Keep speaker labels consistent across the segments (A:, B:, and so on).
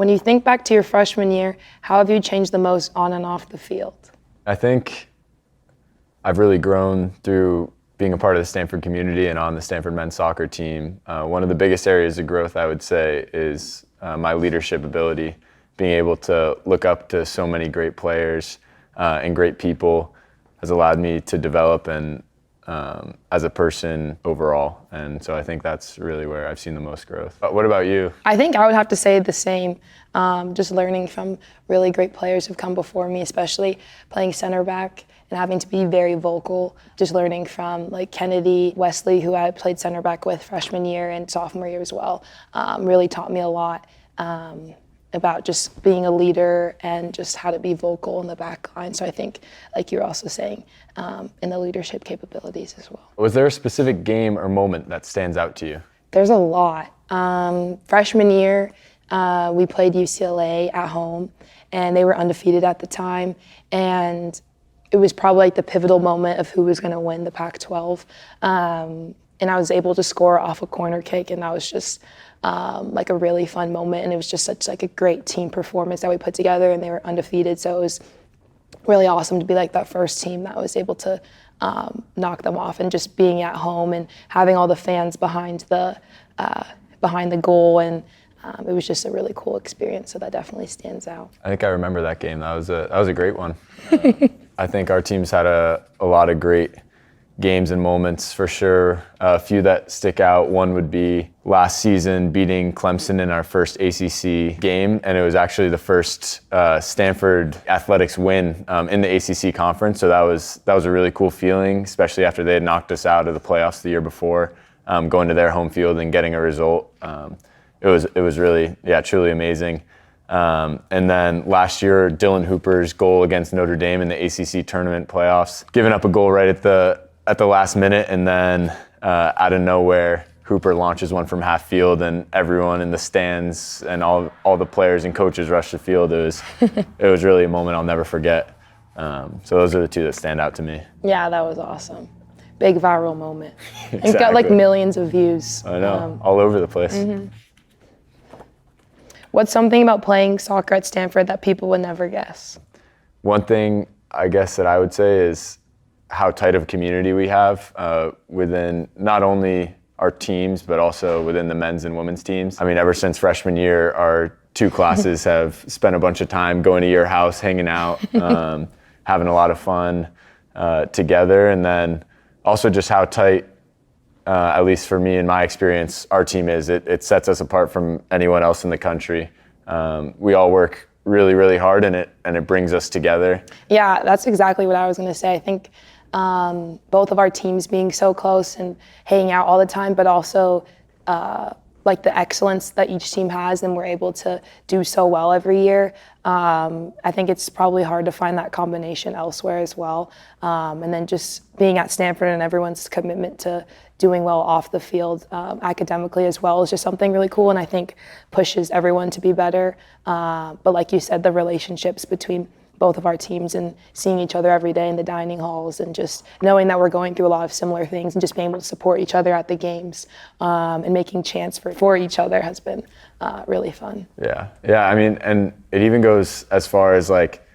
A: When you think back to your freshman year, how have you changed the most on and off the field?
B: I think I've really grown through being a part of the Stanford community and on the Stanford men's soccer team. One of the biggest areas of growth, I would say, is my leadership ability. Being able to look up to so many great players and great people has allowed me to develop and as a person overall. And so I think that's really where I've seen the most growth. But what about you?
A: I think I would have to say the same. Just learning from really great players who've come before me, especially playing center back and having to be very vocal. Just learning from like Kennedy, Wesley, who I played center back with freshman year and sophomore year as well, really taught me a lot about just being a leader and just how to be vocal in the back line. So I think, like you're also saying, in the leadership capabilities as well.
B: Was there a specific game or moment that stands out to you?
A: There's a lot. Freshman year, we played UCLA at home, and they were undefeated at the time. And it was probably like the pivotal moment of who was going to win the Pac-12. And I was able to score off a corner kick, and that was just like a really fun moment. And it was just such like a great team performance that we put together, and they were undefeated. So it was really awesome to be like that first team that was able to knock them off, and just being at home and having all the fans behind the goal. And it was just a really cool experience. So that definitely stands out.
B: I think I remember that game. That was a great one. I think our team's had a lot of great games and moments for sure. A few that stick out. One would be last season beating Clemson in our first ACC game, and it was actually the first Stanford athletics win in the ACC conference. So that was a really cool feeling, especially after they had knocked us out of the playoffs the year before, going to their home field and getting a result. It was really, truly amazing. And then last year, Dylan Hooper's goal against Notre Dame in the ACC tournament playoffs, giving up a goal right at the last minute, and then out of nowhere, Hooper launches one from half field, and everyone in the stands and all the players and coaches rush the field. It was really a moment I'll never forget. So those are the two that stand out to me.
A: Yeah, that was awesome. Big viral moment.
B: Exactly.
A: It got like millions of views.
B: I know, all over the place.
A: Mm-hmm. What's something about playing soccer at Stanford that people would never guess?
B: One thing I guess that I would say is how tight of a community we have within not only our teams, but also within the men's and women's teams. I mean, ever since freshman year, our two classes have spent a bunch of time going to your house, hanging out, having a lot of fun together. And then also just how tight, at least for me in my experience, our team is. It sets us apart from anyone else in the country. We all work really, really hard, and it brings us together.
A: Yeah, that's exactly what I was going to say. I think both of our teams being so close and hanging out all the time, but also like the excellence that each team has, and we're able to do so well every year. I think it's probably hard to find that combination elsewhere as well. And then just being at Stanford and everyone's commitment to doing well off the field academically as well is just something really cool, and I think pushes everyone to be better. But like you said, the relationships between both of our teams and seeing each other every day in the dining halls, and just knowing that we're going through a lot of similar things, and just being able to support each other at the games and making chants for each other has been really fun. Yeah.
B: I mean, and it even goes as far as like,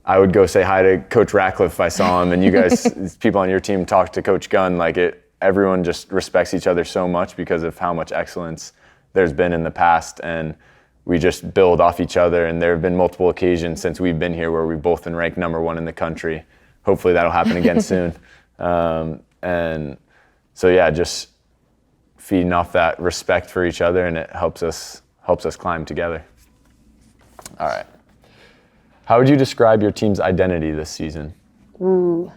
B: I would go say hi to Coach Ratcliffe if I saw him, and you guys, people on your team, talk to Coach Gunn. Like everyone just respects each other so much because of how much excellence there's been in the past, and we just build off each other. And there have been multiple occasions since we've been here where we've both been ranked #1 in the country. Hopefully that'll happen again soon. And so just feeding off that respect for each other, and it helps us climb together. All right. How would you describe your team's identity this season?
A: Ooh,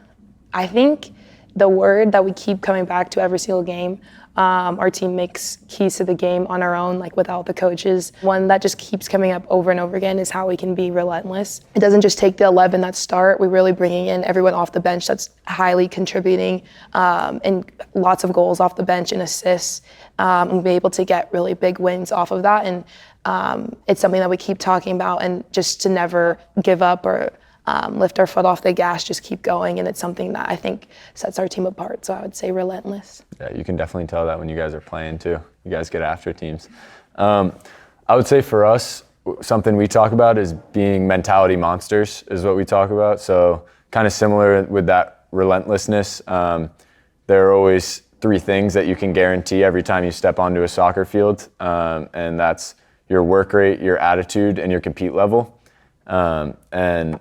A: I think the word that we keep coming back to every single game, our team makes keys to the game on our own, like without the coaches. One that just keeps coming up over and over again is how we can be relentless. It doesn't just take the 11 that start. We're really bringing in everyone off the bench that's highly contributing, and lots of goals off the bench and assists, and be able to get really big wins off of that. And it's something that we keep talking about, and just to never give up or lift our foot off the gas, just keep going. And it's something that I think sets our team apart. So I would say relentless.
B: Yeah, you can definitely tell that when you guys are playing too. You guys get after teams. I would say for us, something we talk about is being mentality monsters is what we talk about. So kind of similar with that relentlessness. There are always 3 things that you can guarantee every time you step onto a soccer field, and that's your work rate, your attitude, and your compete level. And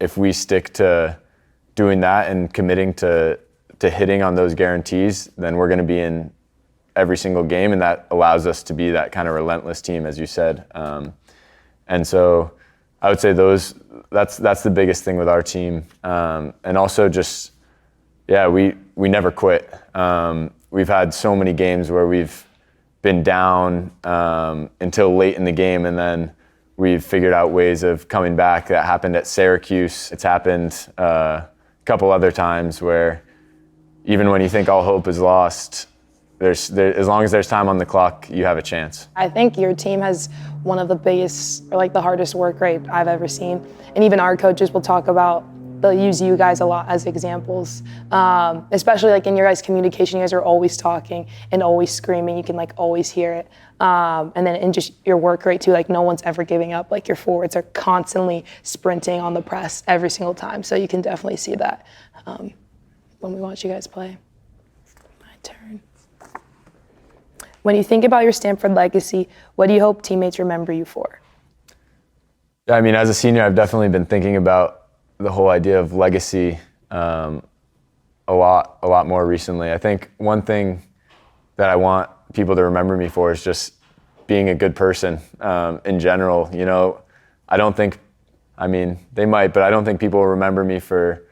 B: if we stick to doing that and committing to hitting on those guarantees, then we're going to be in every single game, and that allows us to be that kind of relentless team, as you said. And so I would say that's the biggest thing with our team. And also just, we never quit. We've had so many games where we've been down until late in the game, and then we've figured out ways of coming back. That happened at Syracuse. It's happened a couple other times where even when you think all hope is lost, as long as there's time on the clock, you have a chance.
A: I think your team has one of the biggest, or like the hardest work rate I've ever seen. And even our coaches will talk about, they'll use you guys a lot as examples, especially like in your guys' communication. You guys are always talking and always screaming. You can like always hear it. And then in just your work rate too, like no one's ever giving up. Like your forwards are constantly sprinting on the press every single time. So you can definitely see that when we watch you guys play. My turn. When you think about your Stanford legacy, what do you hope teammates remember you for?
B: Yeah, I mean, as a senior, I've definitely been thinking about the whole idea of legacy a lot more recently. I think one thing that I want people to remember me for is just being a good person in general. You know, they might, but I don't think people will remember me for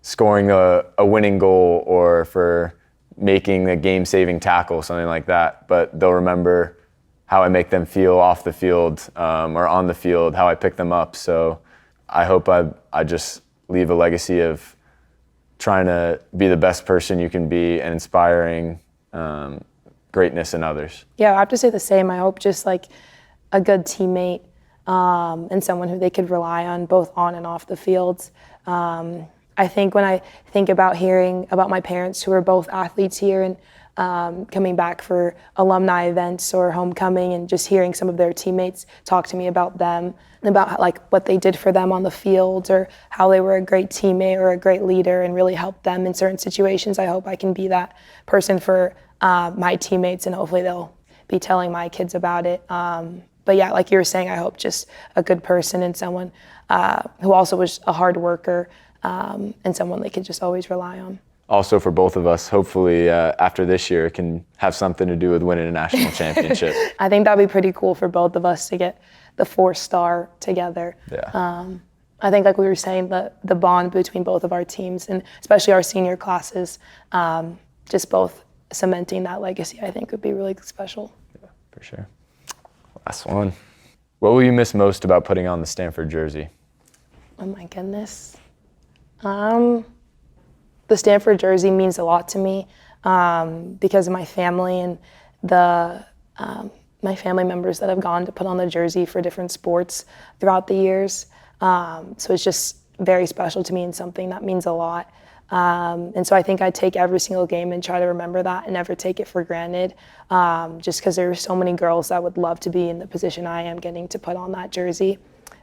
B: scoring a winning goal or for making a game-saving tackle, something like that. But they'll remember how I make them feel off the field or on the field, how I pick them up. So I hope I just leave a legacy of trying to be the best person you can be and inspiring greatness in others.
A: Yeah, I have to say the same. I hope just like a good teammate and someone who they could rely on both on and off the fields. I think when I think about hearing about my parents who are both athletes here and coming back for alumni events or homecoming and just hearing some of their teammates talk to me about them, about like what they did for them on the field or how they were a great teammate or a great leader and really helped them in certain situations. I hope I can be that person for my teammates, and hopefully they'll be telling my kids about it. But yeah, like you were saying, I hope just a good person and someone who also was a hard worker and someone they could just always rely on.
B: Also for both of us, hopefully after this year, it can have something to do with winning a national championship.
A: I think that'd be pretty cool for both of us to get the 4-star together.
B: Yeah.
A: I think like we were saying, the bond between both of our teams and especially our senior classes, just both cementing that legacy, I think would be really special.
B: Yeah, for sure. Last one. What will you miss most about putting on the Stanford jersey?
A: Oh my goodness. The Stanford jersey means a lot to me because of my family and my family members that have gone to put on the jersey for different sports throughout the years. So it's just very special to me and something that means a lot. And so I think I take every single game and try to remember that and never take it for granted, just because there are so many girls that would love to be in the position I am getting to put on that jersey.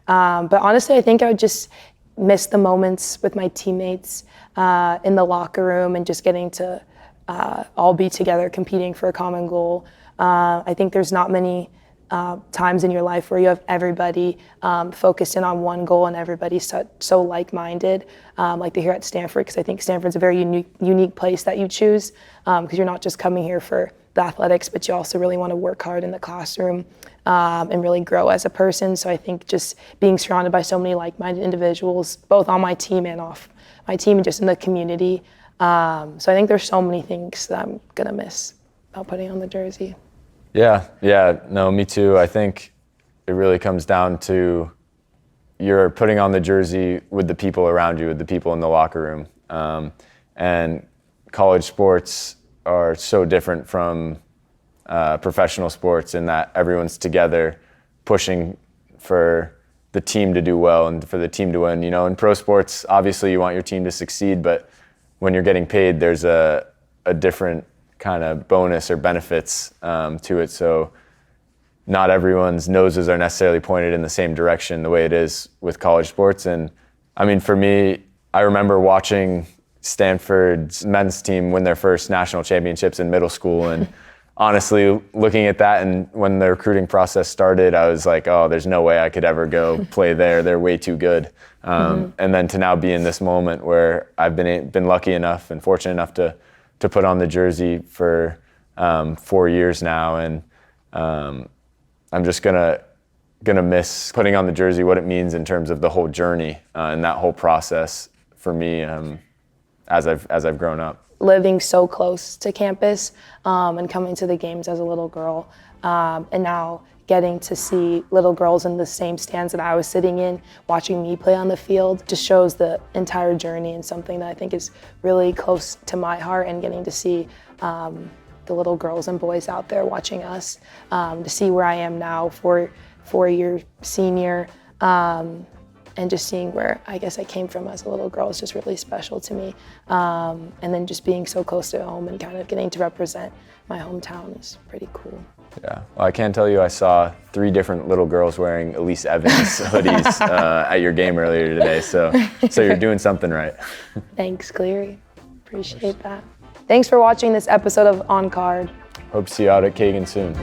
A: But honestly, I think I would just miss the moments with my teammates in the locker room and just getting to all be together competing for a common goal. I think there's not many times in your life where you have everybody focused in on one goal and everybody's so like-minded, like they're here at Stanford, because I think Stanford's a very unique place that you choose, because you're not just coming here for the athletics, but you also really want to work hard in the classroom and really grow as a person. So I think just being surrounded by so many like-minded individuals, both on my team and off my team and just in the community. So I think there's so many things that I'm going to miss about putting on the jersey.
B: Yeah, no, me too. I think it really comes down to you're putting on the jersey with the people around you, with the people in the locker room. And college sports are so different from professional sports in that everyone's together pushing for the team to do well and for the team to win. You know, in pro sports, obviously you want your team to succeed, but when you're getting paid, there's a different kind of bonus or benefits to it. So not everyone's noses are necessarily pointed in the same direction the way it is with college sports. And I mean, for me, I remember watching Stanford's men's team win their first national championships in middle school. And honestly, looking at that, and when the recruiting process started, I was like, oh, there's no way I could ever go play there. They're way too good. And then to now be in this moment where I've been lucky enough and fortunate enough to put on the jersey for 4 years now. And I'm just gonna miss putting on the jersey, what it means in terms of the whole journey and that whole process for me as I've grown up.
A: Living so close to campus and coming to the games as a little girl, and now getting to see little girls in the same stands that I was sitting in, watching me play on the field, just shows the entire journey and something that I think is really close to my heart, and getting to see the little girls and boys out there watching us, to see where I am now, four-year senior, and just seeing where I guess I came from as a little girl is just really special to me. And then just being so close to home and kind of getting to represent my hometown is pretty cool.
B: Yeah, well, I can tell you I saw 3 different little girls wearing Elise Evans hoodies at your game earlier today, so you're doing something right.
A: Thanks, Cleary. Appreciate that. Thanks for watching this episode of On Card.
B: Hope to see you out at Kagan soon.